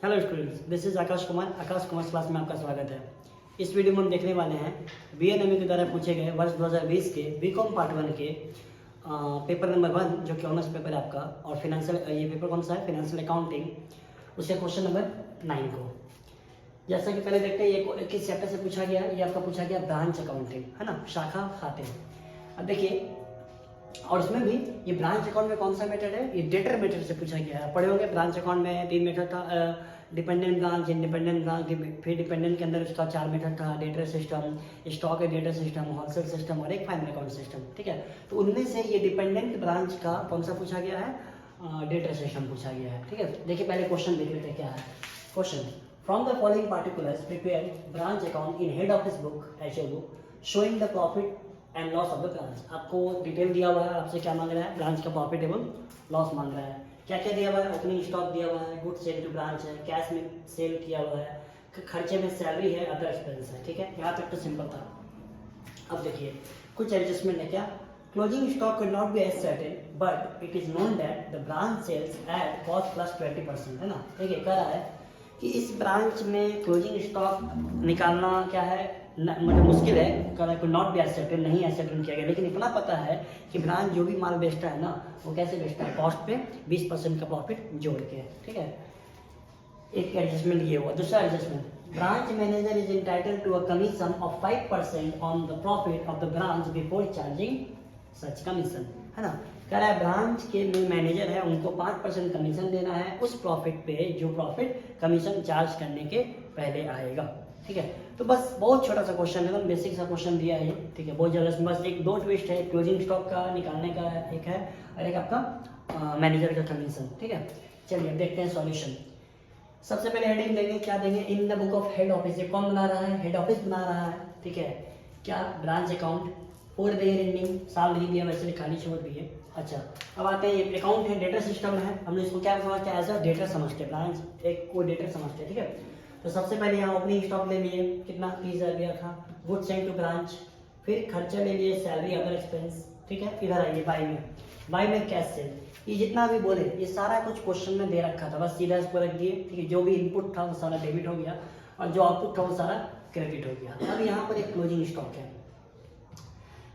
Hello students, this is Akash Kumar class में आपका स्वागत है। इस वीडियो में हम देखने वाले हैं बीएनएमयू के द्वारा पूछे गए वर्ष 2020 के बीकॉम पार्ट 1 के पेपर नंबर 1 जो कि ऑनर्स पेपर है आपका, और फाइनेंशियल ये पेपर कौन सा है, फाइनेंशियल अकाउंटिंग, उसके क्वेश्चन नंबर 9 को। जैसा कि पहले देखते हैं ये किस चैप्टर से पूछा गया। ये आपका पूछा गया ब्रांच अकाउंटिंग, है ना, शाखा खाते। अब देखिए, और उसमें भी ये ब्रांच अकाउंट में कौन सा मेथड है, ये डेटर मेथड से पूछा गया है। पढ़े होंगे ब्रांच अकाउंट में 3 मेथड था, डिपेंडेंट ब्रांच, इंडिपेंडेंट ब्रांच, फिर डिपेंडेंट के अंदर उसका 4 मेथड था, debtor system, stock debtor system, wholesale system और एक फाइनल अकाउंट सिस्टम। ठीक है, तो उनमें से ये डिपेंडेंट ब्रांच का कौन सा पूछा गया है, डेटर सिस्टम पूछा गया है। ठीक है, देखिए पहले क्वेश्चन देख लेते हैं क्या है। Question, from the following particulars prepare branch account in head office book HO book showing the profit and loss of the branch. आपको डिटेल दिया हुआ है, आपसे क्या मांग रहा है, ब्रांच का प्रॉफिट एवं लॉस मांग रहा है। क्या क्या दिया हुआ है, ओपनिंग स्टॉक दिया हुआ है, गुड सेल टू ब्रांच है, कैश में सेल किया हुआ है, खर्चे में सैलरी है, अदर एक्सपेंस है। ठीक है, यहाँ तक तो सिंपल था। अब देखिए कुछ एडजस्टमेंट है क्या। Closing stock could not be as certain but it is known that the branch sells at cost plus 20%, है ना। ठीक है, कह रहा है कि इस ब्रांच में क्लोजिंग स्टॉक निकालना क्या है, मतलब मुश्किल है। कह रहा है could not be as certain, नहीं as certain किया गया, लेकिन इतना पता है कि ब्रांच जो भी माल बेचता है ना, वो कैसे बेचता है, कॉस्ट पे 20% का प्रॉफिट जोड़ के। ठीक है, एक एडजस्टमेंट ये हुआ। दूसरा adjustment, branch manager is entitled to a commission of 5% on the profit of the branch before charging such commission, है ना। कह रहा है ब्रांच के जो मैनेजर है उनको 5% कमीशन देना है उस प्रॉफिट पे जो प्रॉफिट कमीशन चार्ज करने के पहले आएगा। ठीक है, तो बस बहुत छोटा सा क्वेश्चन है, बेसिक सा क्वेश्चन दिया है। ठीक है, बहुत जल्द, बस एक दो ट्विस्ट है, क्लोजिंग स्टॉक का निकालने का एक है और एक आपका मैनेजर का कमीशन। ठीक है, चलिए अब देखते हैं सॉल्यूशन। सबसे पहले हेडिंग देंगे, क्या देंगे, in the book of head office. ये कौन बना रहा है, हेड ऑफिस बना रहा है। ठीक है, क्या branch account for the year ending, साल नहीं दिया वैसे खाली छोड़ दिए। अच्छा, अब आते हैं, ये अकाउंट है, डेटा सिस्टम है, हमने इसको क्या समझते हैं, एज अ डेटा समझते हैं, ब्रांच एक को डेटा समझते हैं। ठीक है, तो सबसे पहले यहाँ ओपनिंग स्टॉक ले लिए, कितना 30,000 दिया था, गुड सेंड टू ब्रांच, फिर खर्चा ले लिए, सैलरी, अदर एक्सपेंस। ठीक है, इधर आइए बाई में कैश सेल, ये जितना भी बोले ये सारा कुछ क्वेश्चन में दे रखा था, बस सीधा इसको रख दिए। ठीक है, जो भी इनपुट था वो सारा डेबिट हो गया और जो आउटपुट था वो सारा क्रेडिट हो गया। अब यहाँ पर एक क्लोजिंग स्टॉक है,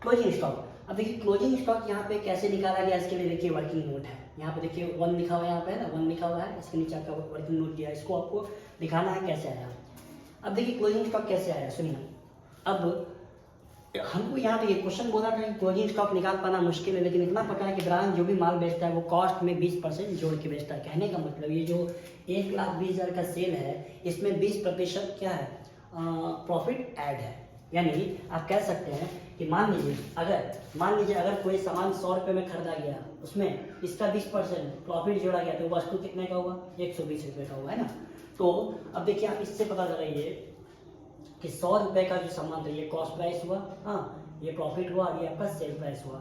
क्लोजिंग स्टॉक। अब देखिए क्लोजिंग स्टॉक यहाँ पे कैसे निकाला गया, इसके लिए देखिए वर्किंग नोट है। यहाँ पे देखिए 1 लिखा हुआ है, यहाँ पे है ना 1 लिखा हुआ है, इसके नीचे आपका वर्किंग नोट दिया है, इसको आपको दिखाना है कैसे आया। अब देखिए क्लोजिंग स्टॉक कैसे आया, सुनिए। अब हमको यहाँ पे ये क्वेश्चन बोला था कि क्लोजिंग स्टॉक निकाल पाना मुश्किल है, लेकिन इतना पता है कि ब्रांच जो भी माल बेचता है वो कॉस्ट में 20% जोड़ के बेचता है। कहने का मतलब ये जो 1,20,000 का सेल है, इसमें 20% क्या है, प्रॉफिट ऐड है। यानी आप कह सकते हैं कि मान लीजिए अगर कोई सामान 100 रुपये में खरीदा गया, उसमें इसका 20% प्रॉफिट जोड़ा गया, तो वस्तु कितने का होगा, 120 रुपये का होगा, है ना। तो अब देखिए आप इससे पता लगाइए कि 100 रुपये का जो सामान था ये कॉस्ट प्राइस हुआ, हाँ ये प्रॉफिट हुआ, ये आपका सेल प्राइस हुआ।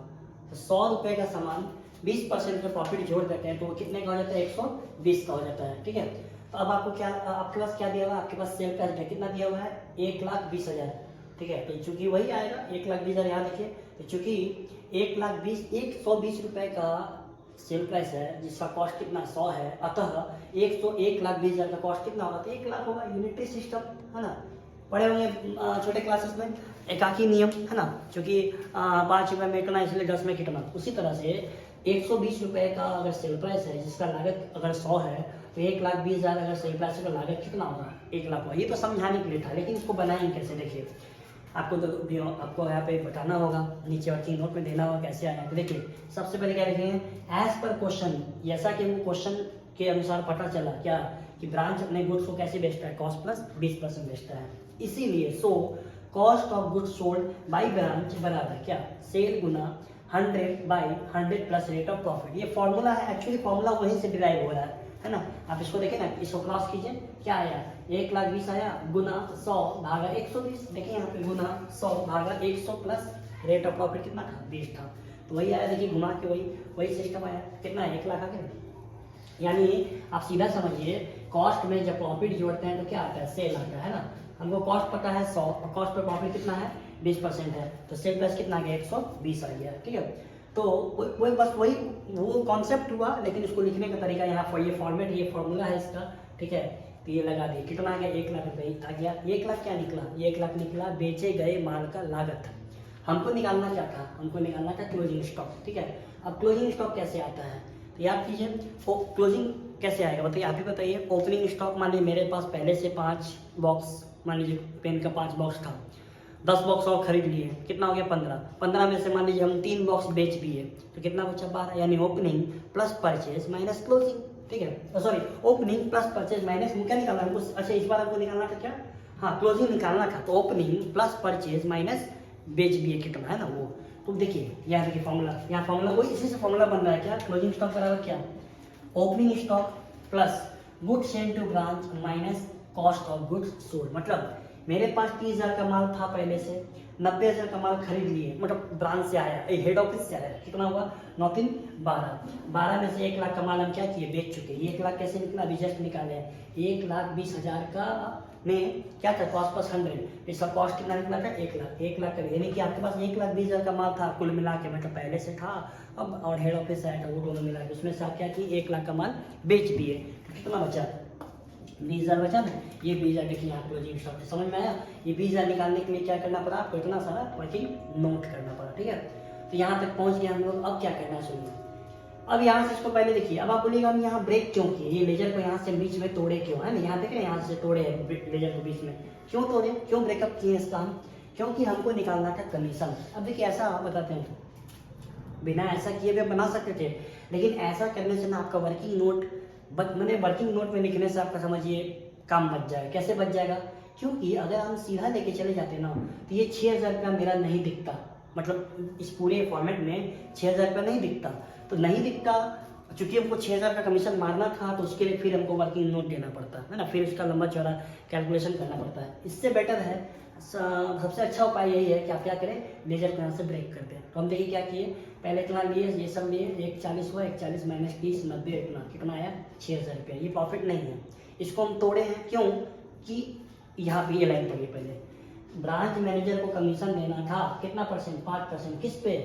तो 100 रुपये का सामान 20% का प्रॉफिट जोड़ देते हैं तो वो कितने का हो जाता है, 120 का हो जाता है। ठीक है, तो अब आपको क्या, आपके पास क्या दिया हुआ है, आपके पास सेल प्राइस कितना दिया हुआ है, 1,20,000। ठीक है, तो चूंकि वही आएगा 1,20,000, यहाँ देखिए, तो चूंकि 1,20,000 रुपये का सेल प्राइस है जिसका कॉस्ट कितना 100 है, अतः 1,20,000 का कॉस्ट कितना होगा, तो 1,00,000 होगा। यूनिटरी सिस्टम, है ना, पढ़े होंगे छोटे क्लासेस में, एकाकी नियम, है ना, क्योंकि 5 रुपये में इतना इसलिए 10 में कितना। उसी तरह से 120 रुपये का अगर सेल प्राइस है जिसका लागत अगर 100 है, तो 1,20,000 अगर सेल प्राइस का लागत कितना होगा, 1,00,000 होगा। ये तो समझाने के लिए था, लेकिन इसको बनाएंगे कैसे, देखिए आपको तो आपको यहाँ पे बताना होगा, नीचे वर्किंग नोट में देना होगा कैसे आया। तो देखिए सबसे पहले क्या लिखेंगे, एज पर क्वेश्चन, जैसा कि वो क्वेश्चन के अनुसार पता चला क्या कि ब्रांच अपने गुड्स को कैसे बेचता है, कॉस्ट प्लस 20% बेचता है, इसीलिए so cost of goods sold by branch बराबर क्या, सेल गुना 100/100 प्लस रेट ऑफ प्रॉफिट। ये फॉर्मूला है, एक्चुअली फॉर्मूला वहीं से डिराइव हो रहा है ना। आप इसको देखें ना, इसको क्रॉस कीजिए, क्या आया, 1,20,000 आया गुना 100 भागा 120। देखिए यहाँ पे गुना 100 भागा 100 प्लस रेट ऑफ प्रॉफिट कितना था, 20 था, तो वही आया। देखिए घुमा के वही सिस्टम आया, कितना 1,00,000 आ गया। यानी आप सीधा समझिए, कॉस्ट में जब प्रॉफिट जोड़ते हैं तो क्या आता है, सेल आता है ना। हमको कॉस्ट पता है 100 और कॉस्ट पर प्रॉफिट कितना है, 20% है, तो सेल प्राइस कितना आ गया, 120 आ गया। ठीक है, तो वही बस वो कॉन्सेप्ट हुआ, लेकिन इसको लिखने का तरीका यहाँ ये फॉर्मेट, ये फॉर्मूला है इसका। ठीक है, तो ये लगा दिए, कितना आ गया 1 लाख रुपये आ गया। 1 लाख क्या निकला, 1 लाख निकला बेचे गए माल का लागत। हमको निकालना क्या था, हमको निकालना था क्लोजिंग स्टॉक, ठीक है। अब क्लोजिंग स्टॉक कैसे आता है, तो याद कीजिए क्लोजिंग कैसे आएगा बताइए, आप ही बताइए। ओपनिंग स्टॉक मान लीजिए मेरे पास पहले से 5 बॉक्स, मान लीजिए पेन का 5 बॉक्स था, 10 बॉक्स और खरीद लिए, कितना हो गया 15। 15 में से मान लीजिए हम 3 बॉक्स बेच दिए, तो कितना बचा 12, यानी opening plus purchase minus closing, ठीक है। Sorry, opening plus purchase minus क्या निकालना हमको, अच्छा इस बार हमको निकालना था क्या, हाँ क्लोजिंग निकालना था। तो ओपनिंग प्लस परचेज माइनस बेच दिए कितना है ना वो। तो देखिए यहाँ देखिए फॉर्मूला, यहाँ फॉर्मूला वही इसी से फॉर्मूला बन रहा है क्या, क्लोजिंग स्टॉक बराबर क्या, opening stock plus goods send to branch minus cost of goods sold. मतलब मेरे पास 30,000 का माल था पहले से, 90,000 का माल खरीद लिए, मतलब ब्रांच से आया, हेड ऑफिस से आया, कितना हुआ 9 3 12, 12 में से 1 लाख का माल हम क्या किए बेच चुके। 1 लाख कैसे निकला, अभी जस्ट निकाले, 1,20,000 का में क्या था कॉस्ट प्लस 100, इसका कॉस्ट कितना निकला था 1 लाख। 1 लाख का यानी कि आपके पास 1,20,000 का माल था कुल मिला के, मतलब पहले से था अब और हेड ऑफिस से आया था, वो दोनों मिला के उसमें से आप क्या किए 1 लाख का माल बेच दिए, तो कितना बचा 20,000 बचा ना। ये 20,000 देखिए यहाँ क्लोजिंग स्टॉक है, समझ में आया। ये 20,000 निकालने के लिए क्या करना पड़ा आपको, इतना सारा वर्किंग नोट करना पड़ा, ठीक है। तो यहाँ तक पहुँच गए हम लोग, अब क्या करना सुनिए। अब यहाँ से इसको पहले देखिए, अब आप बोलिएगा हम यहाँ ब्रेक क्यों किए, ये लेजर को यहाँ से बीच में तोड़े क्यों, है ना, यहाँ देख रहे हैं यहाँ से तोड़े हैं लेजर को बीच में, क्यों तोड़े, क्यों ब्रेकअप किए इसका हम, क्योंकि हमको निकालना था कमीशन। अब देखिए ऐसा आप बताते हैं, बिना ऐसा किए भी बना सकते थे, लेकिन ऐसा करने से ना आपका वर्किंग नोट मैंने वर्किंग नोट में लिखने से आपका समझिए काम बच जाएगा। कैसे बच जाएगा, क्योंकि अगर हम सीधा लेके चले जाते ना तो ये 6,000 रुपया मेरा नहीं दिखता, मतलब इस पूरे फॉर्मेट में 6,000 रुपया नहीं दिखता, तो नहीं दिखता चूंकि हमको 6,000 का कमीशन मारना था, तो उसके लिए फिर हमको वर्किंग नोट देना पड़ता है ना, फिर उसका लंबा चौड़ा कैलकुलेशन करना पड़ता है। इससे बेटर है, सबसे अच्छा उपाय यही है कि आप क्या करें, लेजर को यहाँ से ब्रेक कर दें। तो हम देखिए क्या किए, पहले इतना लिए, ये सब लिए, 140 हुआ, 140 माइनस 30 90, इतना कितना आया 6,000 रुपया। ये प्रॉफिट नहीं है, इसको हम तोड़े हैं क्यों कि यहाँ पे ये लाइन पड़ी पहले, ब्रांच मैनेजर को कमीशन देना था कितना परसेंट, 5%, किस पे,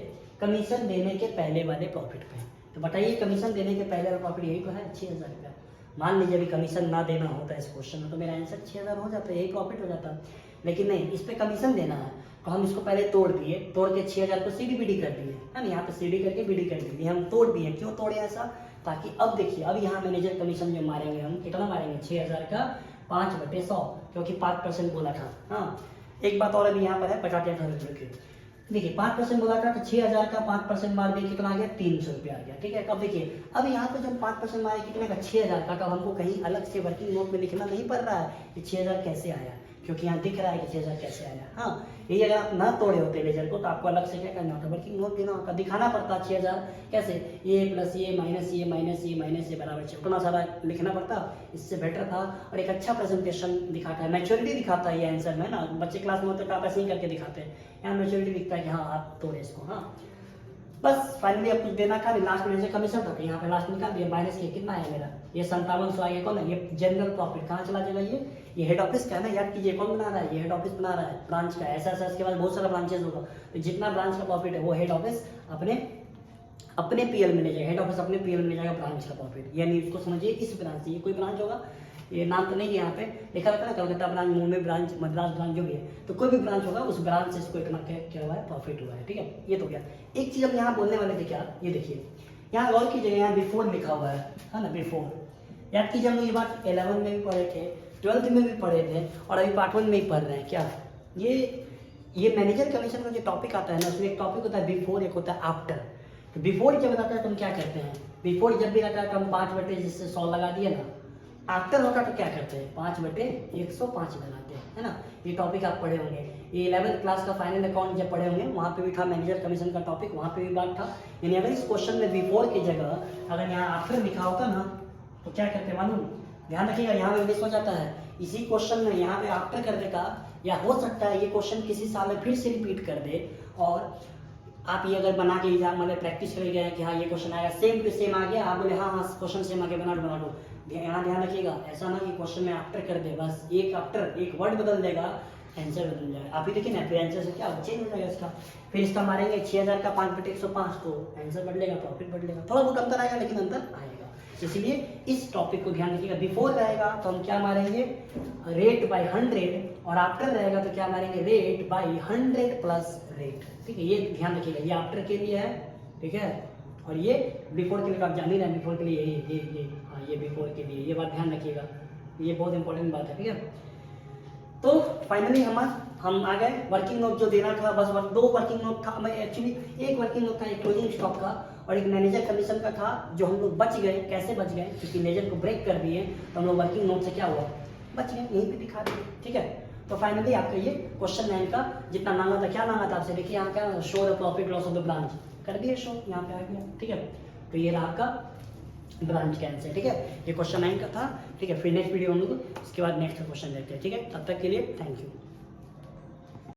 कमीशन देने के पहले वाले प्रॉफिट पे। तो बताइए कमीशन देने के पहले वाला प्रॉफिट यही तो है 6,000 रुपया। मान लीजिए अभी कमीशन ना देना होता इस क्वेश्चन में तो मेरा आंसर 6,000 हो जाता, यही प्रॉफिट हो जाता, लेकिन नहीं, इस पे कमीशन देना है तो हम इसको पहले तोड़ दिए, तोड़ के 6,000 को सीडी बीडी कर दिए, है ना, यहाँ पे सीडी करके बीडी कर दिए, हम तोड़ दिए। क्यों तोड़े ऐसा, ताकि अब देखिए अब यहाँ मैनेजर कमीशन जो मारेंगे हम, कितना मारेंगे 6,000 का 5/100, क्योंकि 5% बोला था। हाँ, एक बात और अभी यहाँ पर है, 50,000 रुपये की देखिए 5% बोला था, तो 6,000 का 5% मार दिए, कितना आ गया 300 रुपया आ गया, ठीक है। अब देखिए अब यहाँ पे जब 5% मारे कितने का 6,000 का, तो हमको कहीं अलग से वर्किंग नोट में लिखना नहीं पड़ रहा है कि 6,000 कैसे आया, क्योंकि यहाँ दिख रहा है कि 6,000 कैसे आया। हाँ, ये अगर आप ना तोड़े होते लेजर को तो आपको अलग से क्या करना होता, वर्किंग नोट देना होता, दिखाना पड़ता 6,000 कैसे, ये प्लस ये माइनस ये माइनस ये माइनस ये बराबर 6, उतना सारा लिखना पड़ता। इससे बेटर था और एक अच्छा प्रेजेंटेशन दिखाता है, मैच्योरिटी दिखाता है ये आंसर में ना। बच्चे क्लास में होते तो आप ऐसे ही करके दिखाते हैं, यहाँ मैच्योरिटी दिखता है कि हाँ आप तोड़े इसको। हाँ, बस फाइनली अब कुछ देना था, लास्ट में से कमीशन था, यहाँ पे लास्ट निकाल दिया, माइनस के कितना है मेरा, ये 5700 आ गया। कौन है ये, जनरल प्रॉफिट कहाँ चला जाएगा, ये हेड ऑफिस का है ना, याद कीजिए कौन बना रहा है, ये हेड ऑफिस बना रहा है ब्रांच का, ऐसा ऐसा इसके बाद बहुत सारा ब्रांचेस होगा, तो जितना ब्रांच का प्रॉफिट है वो हेड ऑफिस अपने पीएल में ले जाएगा, हेड ऑफिस अपने पीएल में ले जाएगा ब्रांच का प्रॉफिट, यानी इसको समझिए इस ब्रांच से, ये कोई ब्रांच होगा, ये नाम तो नहीं है यहाँ पे लिखा रहता है ना, Calcutta branch, Mumbai branch, Madras branch, जो भी है, तो कोई भी ब्रांच होगा उस ब्रांच से इसको इतना क्या हुआ है, प्रॉफिट हुआ है, ठीक है। ये तो क्या, एक चीज हम यहाँ बोलने वाले थे क्या, ये देखिए यहाँ गौर कीजिएगा, यहाँ बिफोर लिखा हुआ है ना, बिफोर, याद कीजिए हम लोग ये बात 11 में भी पढ़े थे, 12th में भी पढ़े थे, और अभी पार्ट 1 में ही पढ़ रहे हैं क्या, ये मैनेजर कमीशन का जो टॉपिक आता है ना, उसमें एक टॉपिक होता है बिफोर, एक होता है आफ्टर। तो बिफोर जब बताता है तो हम क्या करते हैं, बिफोर जब भी रहता है तो हम 5/100 लगा दिए ना, आफ्टर होता तो क्या करते हैं 5/105 लगाते हैं, है ना। ये टॉपिक आप पढ़े होंगे, ये 11th क्लास का फाइनल अकाउंट जब पढ़े होंगे वहाँ पे भी था मैनेजर कमीशन का टॉपिक, वहाँ पे भी बात था। यानी अगर इस क्वेश्चन में बिफोर की जगह अगर यहाँ आफ्टर लिखा होता ना तो क्या करते मालूम, ध्यान रखिएगा, यहाँ पे मिस हो जाता है इसी क्वेश्चन में, यहाँ पे आफ्टर कर देगा, या हो सकता है ये क्वेश्चन किसी साल में फिर से रिपीट कर दे, और आप ये अगर बना के एग्जाम मतलब प्रैक्टिस कर गए कि हाँ ये क्वेश्चन आएगा सेम टू सेम आ गया, आप बोले हाँ हाँ क्वेश्चन सेम आ गया, बना दो, यहाँ ध्यान रखिएगा, ऐसा ना कि क्वेश्चन में आफ्टर कर दे, बस एक आफ्टर एक वर्ड बदल देगा, आंसर बदल जाएगा। आप ही देखिए ना, फिर आंसर से क्या चेंज हो जाएगा इसका, फिर इसका मारेंगे 6,000 का 5/105, तो आंसर बदलेगा, प्रॉफिट बदलेगा, थोड़ा बहुत अंतर आएगा लेकिन अंतर आएगा। इसलिए इस टॉपिक को ध्यान रखिएगा। बिफोर रहेगा तो हम क्या मारेंगे, रेट बाई 100, और आफ्टर रहेगा तो क्या मारेंगे, रेट बाई 100 प्लस रेट। ठीक है, ये ध्यान रखिएगा, ये आफ्टर के लिए है, ठीक है, और ये बिफोर के लिए आप जान ही रहे हैं, बिफोर के लिए ये हाँ, ये बिफोर के लिए, ये बात ध्यान रखिएगा, ये बहुत इंपॉर्टेंट बात है। ठीक है, तो फाइनली हम आ गए। वर्किंग नोट जो देना था, बस 2 वर्किंग नोट था, मैं एक्चुअली एक वर्किंग नोट था, एक क्लोजिंग स्टॉक का और एक मैनेजर कमीशन का था, जो हम लोग बच गए। कैसे बच गए, क्योंकि लेजर को ब्रेक कर दिए तो हम लोग वर्किंग नोट से क्या हुआ, बच गए, यहीं पे दिखा दिए। ठीक है, तो फाइनली आपका ये क्वेश्चन 9 का जितना मांगा था, क्या मांगा था आपसे, देखिए यहाँ क्या, show the profit loss of the branch, कर दिए शो, यहाँ पे आ गया। ठीक है, तो ये रहा आपका ब्रांच कैंसिल। ठीक है, ये क्वेश्चन 9 का था। ठीक है, फिर नेक्स्ट वीडियो हम लोग इसके बाद नेक्स्ट क्वेश्चन देखते हैं। ठीक है, तब तक के लिए थैंक यू।